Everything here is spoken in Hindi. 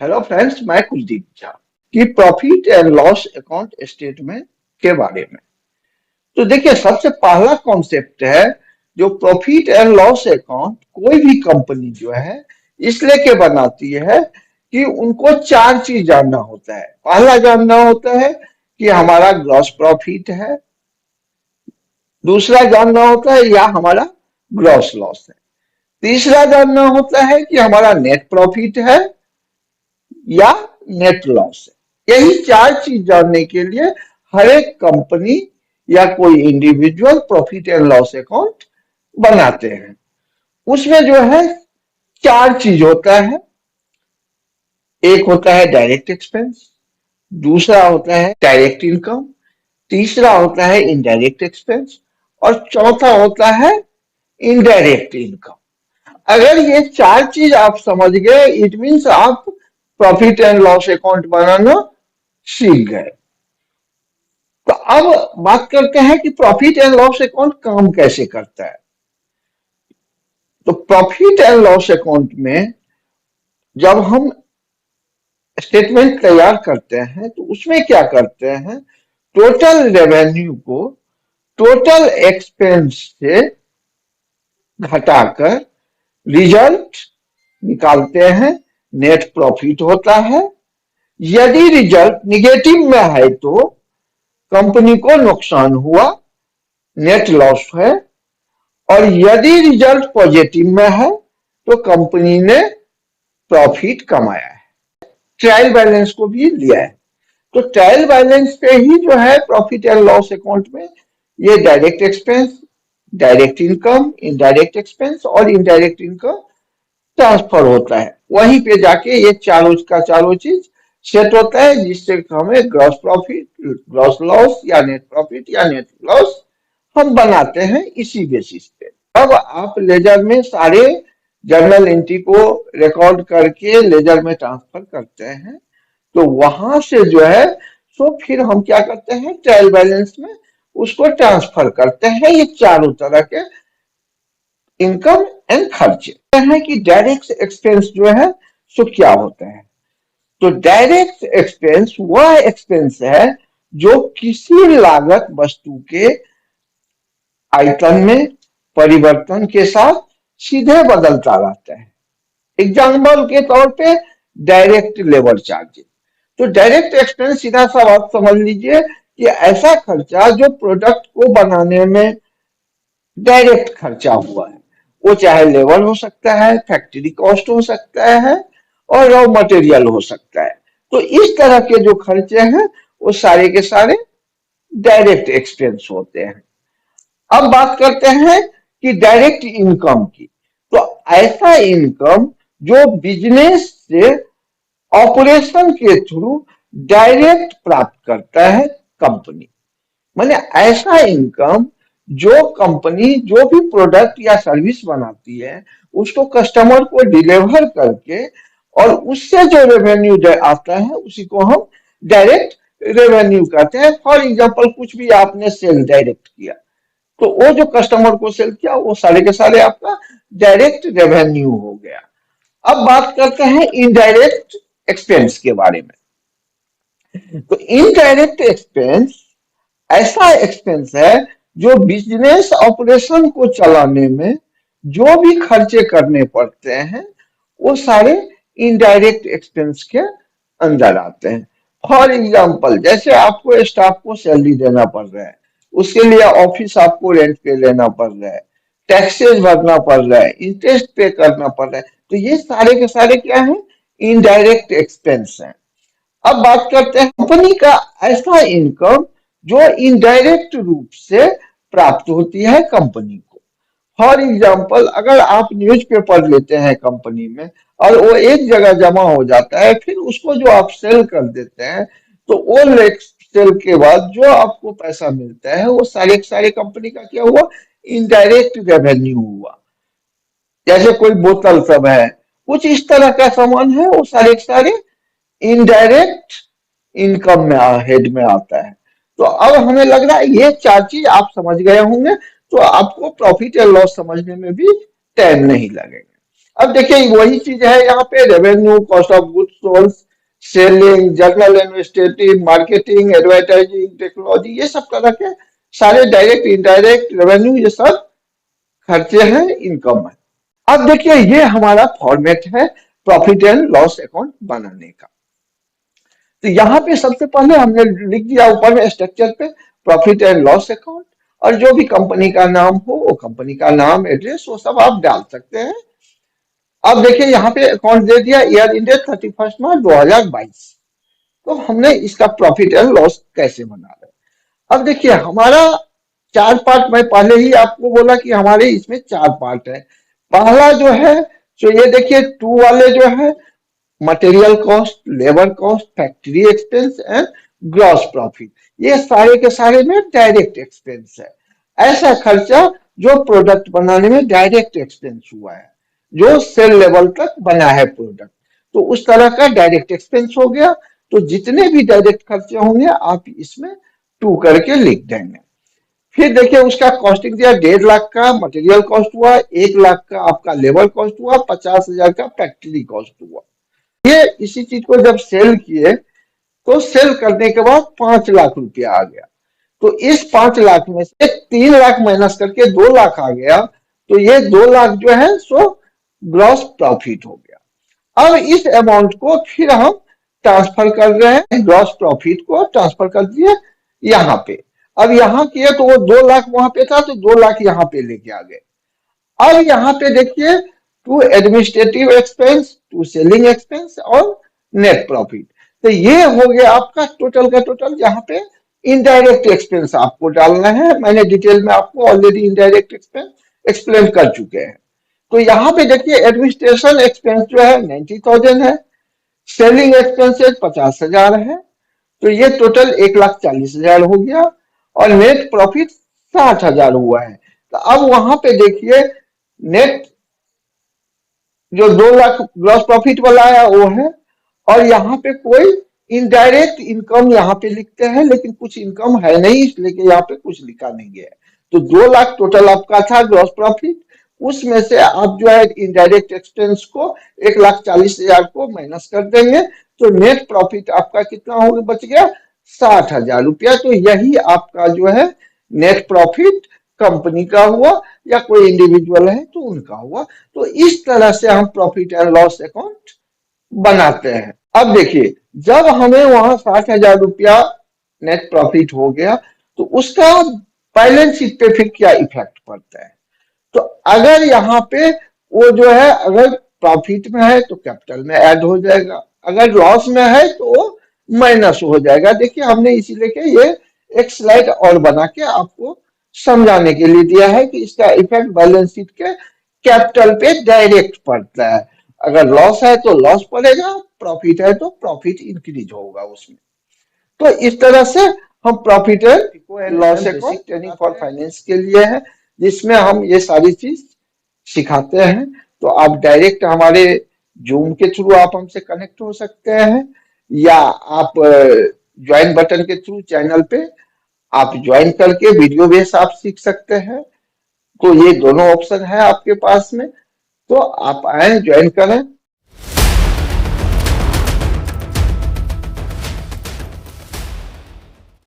हेलो फ्रेंड्स, मैं कुलदीप झा की profit and loss account statement के बारे में। तो देखिए, सबसे पहला कॉन्सेप्ट है जो प्रॉफिट एंड लॉस अकाउंट कोई भी कंपनी जो है इसलिए के बनाती है कि उनको चार चीज जानना होता है। पहला जानना होता है कि हमारा ग्रॉस प्रॉफिट है, दूसरा जानना होता है या हमारा ग्रॉस लॉस है, तीसरा जानना होता है कि हमारा नेट प्रॉफिट है या नेट लॉस है। यही चार चीज जानने के लिए हर एक कंपनी या कोई individual profit and loss account बनाते हैं। उसमें जो है चार चीज होता है। एक होता है डायरेक्ट एक्सपेंस, दूसरा होता है डायरेक्ट इनकम, तीसरा होता है इनडायरेक्ट एक्सपेंस और चौथा होता है इनडायरेक्ट इनकम। अगर ये चार चीज आप समझ गए, इट मीन्स आप प्रॉफिट एंड लॉस अकाउंट बनाना सीख गए। तो अब बात करते हैं कि प्रॉफिट एंड लॉस अकाउंट काम कैसे करता है। तो प्रॉफिट एंड लॉस अकाउंट में जब हम स्टेटमेंट तैयार करते हैं तो उसमें क्या करते हैं, टोटल रेवेन्यू को टोटल एक्सपेंस से घटाकर रिजल्ट निकालते हैं, नेट प्रॉफिट होता है। यदि रिजल्ट निगेटिव में है तो कंपनी को नुकसान हुआ, नेट लॉस है। और यदि रिजल्ट पॉजिटिव में है तो कंपनी ने प्रॉफिट कमाया है, ट्रायल बैलेंस को भी लिया है। तो ट्रायल बैलेंस पे ही जो है प्रॉफिट एंड लॉस अकाउंट में ये direct expense, direct income, indirect expense और इनडायरेक्ट इनकम ट्रांसफर होता है। वहीं पे जाके ये चारों का चारों चीज सेट होता है, जिससे हमें ग्रॉस प्रॉफिट, ग्रॉस लॉस या नेट प्रॉफिट या नेट लॉस हम बनाते हैं इसी बेसिस पे। अब आप लेजर में सारे जर्नल एंट्री को रिकॉर्ड करके लेजर में ट्रांसफर करते हैं, तो वहां से जो है सो फिर हम क्या करते हैं, ट्रायल बैलेंस में उसको ट्रांसफर करते हैं। ये चारों तरह के इनकम एंड खर्चे हैं कि डायरेक्ट एक्सपेंस जो है सो क्या होता है। तो डायरेक्ट एक्सपेंस वह एक्सपेंस है जो किसी लागत वस्तु के आयतन में परिवर्तन के साथ सीधे बदलता रहता है। एग्जाम्पल के तौर पे डायरेक्ट लेबर चार्जेस। तो डायरेक्ट एक्सपेंस सीधा सा बात समझ लीजिए कि ऐसा खर्चा जो प्रोडक्ट को बनाने में डायरेक्ट खर्चा हुआ है। वो चाहे लेबर हो सकता है, फैक्ट्री कॉस्ट हो सकता है और रॉ मटेरियल हो सकता है। तो इस तरह के जो खर्चे हैं वो सारे के सारे डायरेक्ट एक्सपेंस होते हैं। अब बात करते हैं कि डायरेक्ट इनकम की। तो ऐसा इनकम जो बिजनेस से ऑपरेशन के थ्रू डायरेक्ट प्राप्त करता है कंपनी। माने ऐसा इनकम जो कंपनी जो भी प्रोडक्ट या सर्विस बनाती है उसको कस्टमर को डिलीवर करके और उससे जो रेवेन्यू आता है उसी को हम डायरेक्ट रेवेन्यू कहते हैं। फॉर एग्जांपल, कुछ भी आपने सेल डायरेक्ट किया तो वो जो कस्टमर को सेल किया वो सारे के सारे आपका डायरेक्ट रेवेन्यू हो गया। अब बात करते हैं इनडायरेक्ट एक्सपेंस के बारे में। तो इनडायरेक्ट एक्सपेंस ऐसा एक्सपेंस है जो बिजनेस ऑपरेशन को चलाने में जो भी खर्चे करने पड़ते हैं वो सारे इनडायरेक्ट एक्सपेंस के अंदर आते हैं। फॉर एग्जांपल, जैसे आपको स्टाफ को सैलरी देना पड़ रहा है, उसके लिए ऑफिस आपको रेंट पे लेना पड़ रहा है, टैक्सेस भरना पड़ रहा है, इंटरेस्ट पे करना पड़ रहा है, तो ये सारे के सारे क्या है, इनडायरेक्ट एक्सपेंस हैं। अब बात करते हैं कंपनी का ऐसा इनकम जो इनडायरेक्ट रूप से प्राप्त होती है कंपनी को। फॉर एग्जांपल, अगर आप न्यूज़पेपर लेते हैं कंपनी में और वो एक जगह जमा हो जाता है, फिर उसको जो आप सेल कर देते हैं तो वो सेल के बाद जो आपको पैसा मिलता है वो सारे सारे कंपनी का क्या हुआ, इनडायरेक्ट रेवेन्यू हुआ। जैसे कोई बोतल सब है, कुछ इस तरह का सामान है, वो सारे के सारे इनडायरेक्ट इनकम में हेड में आता है। तो अब हमें लग रहा है ये चार चीज आप समझ गए होंगे, तो आपको प्रॉफिट एंड लॉस समझने में भी टाइम नहीं लगेगा। अब देखिए वही चीज है यहाँ पे, revenue, cost of goods sold, selling, journal investigative, marketing, advertising, technology, ये सब तरह के सारे डायरेक्ट इनडायरेक्ट रेवेन्यू, ये सब खर्चे हैं, इनकम है। अब देखिए ये हमारा फॉर्मेट है प्रॉफिट एंड लॉस अकाउंट बनाने का। तो यहाँ पे सबसे पहले हमने लिख दिया ऊपर में स्ट्रक्चर पे प्रॉफिट एंड लॉस अकाउंट, और जो भी कंपनी का नाम हो वो कंपनी का नाम, एड्रेस, वो सब आप डाल सकते हैं। अब देखिए यहाँ पे अकाउंट दे दिया, ईयर इंडेड 31 मार्च 2022। तो हमने इसका प्रॉफिट एंड लॉस कैसे बना रहे हैं। अब देखिए हमारा चार पार्ट, मैं पहले ही आपको बोला कि हमारे इसमें चार पार्ट है। पहला जो है, तो ये देखिए टू वाले जो है, material cost, labour cost, factory expense and gross profit, ये सारे के सारे में डायरेक्ट एक्सपेंस है। ऐसा खर्चा जो प्रोडक्ट बनाने में डायरेक्ट एक्सपेंस हुआ है, जो सेल लेवल तक बना है प्रोडक्ट, तो उस तरह का डायरेक्ट एक्सपेंस हो गया। तो जितने भी डायरेक्ट खर्चे होंगे आप इसमें टू करके लिख देंगे। फिर देखिए उसका कॉस्टिंग दिया, 1.5 लाख का मटेरियल कॉस्ट हुआ, 1 लाख का आपका लेबर कॉस्ट हुआ, 50,000 का फैक्ट्री कॉस्ट हुआ। ये इसी चीज को जब सेल किए, तो सेल करने के बाद 5 लाख रुपया आ गया। तो इस 5 लाख में से 3 लाख माइनस करके 2 लाख आ गया। तो ये 2 लाख जो है सो ग्रॉस प्रॉफिट हो गया। अब इस अमाउंट को फिर हम ट्रांसफर कर रहे हैं, ग्रॉस प्रॉफिट को ट्रांसफर कर दिए यहाँ पे। अब यहाँ किए तो वो 2 लाख वहां पे था, तो 2 लाख यहाँ पे लेके आ गए। अब यहाँ पे देखिए to administrative expense, to selling expense और नेट प्रॉफिट। तो ये हो गया आपका टोटल का टोटल। यहाँ पे इनडायरेक्ट एक्सपेंस आपको डालना है, मैंने डिटेल में आपको ऑलरेडी इनडायरेक्ट एक्सपेंस एक्सप्लेन कर चुके हैं। तो यहाँ पे देखिए एडमिनिस्ट्रेशन एक्सपेंस जो है 90,000 है, सेलिंग एक्सपेंसेस 50,000 है, तो ये टोटल 1,40,000 हो गया, और नेट प्रॉफिट 60,000 हुआ है। तो अब वहां पे देखिए नेट जो 2 लाख ग्रॉस प्रॉफिट वाला है वो है, और यहाँ पे कोई इनडायरेक्ट इनकम यहाँ पे लिखते हैं, लेकिन कुछ इनकम है नहीं, इसलिए कि यहाँ पे कुछ लिखा नहीं गया है। तो 2 लाख टोटल आपका था ग्रॉस प्रॉफिट, उसमें से आप जो है इनडायरेक्ट एक्सपेंस को 1,40,000 को माइनस कर देंगे, तो नेट प्रॉफिट आपका कितना हो बच गया, 60,000 रुपया। तो यही आपका जो है नेट प्रॉफिट कंपनी का हुआ, या कोई इंडिविजुअल है तो उनका हुआ। तो इस तरह से हम प्रॉफिट एंड लॉस अकाउंट बनाते हैं। अब देखिए जब हमें वहां 60,000 रुपया नेट प्रॉफिट हो गया, तो उसका बैलेंस शीट पे फिर क्या इफेक्ट पड़ता है। तो अगर यहाँ पे वो जो है, अगर प्रॉफिट में है तो कैपिटल में ऐड हो जाएगा, अगर लॉस में है तो वो माइनस हो जाएगा। देखिए हमने इसीलिए के ये एक स्लाइड और बना के आपको समझाने के लिए दिया है कि इसका इफेक्ट बैलेंस शीट के कैपिटल पे डायरेक्ट पड़ता है। अगर लॉस है तो लॉस पड़ेगा, प्रॉफिट है तो प्रॉफिट इंक्रीज होगा उसमें। तो इस तरह से हम profit and loss account training for finance के लिए है, जिसमें हम ये सारी चीज सिखाते हैं। तो आप डायरेक्ट हमारे जूम के थ्रू आप हमसे कनेक्ट हो सकते हैं, या आप ज्वाइन बटन के थ्रू चैनल पे आप ज्वाइन करके वीडियो बेस आप सीख सकते हैं। तो ये दोनों ऑप्शन है आपके पास में, तो आप आए, ज्वाइन करें।